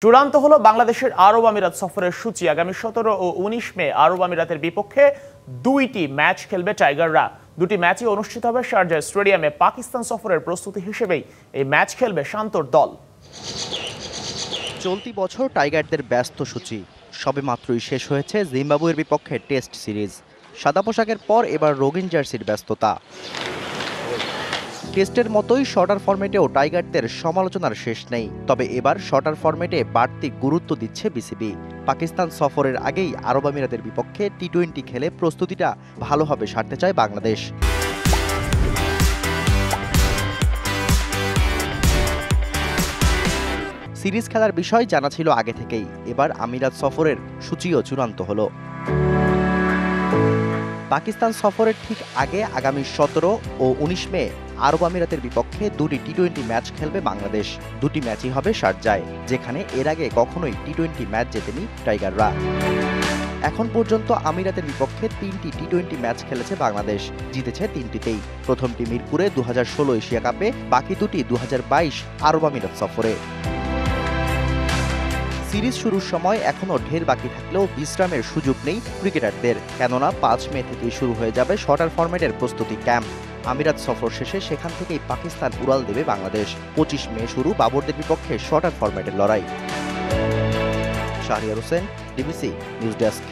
চূড়ান্ত হলো বাংলাদেশের আরব আমিরাত সফরের সূচি। আগামী 17 ও 19 মে আরব আমিরাতের বিপক্ষে দুইটি ম্যাচ খেলবে টাইগাররা। দুটি ম্যাচই অনুষ্ঠিত হবে শারজাহ স্টেডিয়ামে। পাকিস্তান সফরের প্রস্তুতি হিসেবেই এই ম্যাচ খেলবে শান্তর দল। চলতি বছর টাইগারদের ব্যস্ত সূচি। সবেমাত্রই শেষ হয়েছে জিম্বাবুয়ের বিপক্ষে টেস্ট সিরিজ। সাদা পোশাকের পর এবার রঙিন জার্সির ব্যস্ততা। টেস্টের মতোই শর্টার ফরম্যাটেও টাইগারদের সমালোচনার শেষ নেই। তবে এবার শর্টার ফরম্যাটে বাড়তি গুরুত্ব দিচ্ছে বিসিবি। পাকিস্তান সফরের আগেই আরব আমিরাতের বিপক্ষে টি-20 খেলে প্রস্তুতিটা ভালোভাবে সারতে চায় বাংলাদেশ। সিরিজ খেলার বিষয় জানা ছিল আগে থেকেই। এবার আমিরাত সফরের সূচিও চূড়ান্ত হলো। পাকিস্তান সফরের ঠিক আগে আগামী 17 ও 19 মে আরব আমিরাতের বিপক্ষে দুটি টি-20 ম্যাচ খেলবে বাংলাদেশ। দুটি ম্যাচই হবে শারজায়, যেখানে এর আগে কখনোই টি-20 ম্যাচ জেতেনি টাইগাররা। এখন পর্যন্ত আমিরাতের বিপক্ষে 3টি টি-20 ম্যাচ খেলেছে বাংলাদেশ, জিতেছে 3টিতেই। প্রথমটি মিরপুরে 2016 এশিয়া কাপে, বাকি দুটি 2022 আরব আমিরাত সফরে। সিরিজ শুরুর সময় এখনও ঢের বাকি থাকলেও বিশ্রামের সুযোগ নেই ক্রিকেটারদের, কেননা 5 মে থেকেই শুরু হয়ে যাবে শর্টার ফরম্যাটের প্রস্তুতি ক্যাম্প। আমিরাত সফর শেষে সেখান থেকেই পাকিস্তান উড়াল দেবে বাংলাদেশ। 25 মে শুরু বাবরদের বিপক্ষে শর্টার ফরম্যাটের লড়াই। Shahriar Hossain, DBC news desk.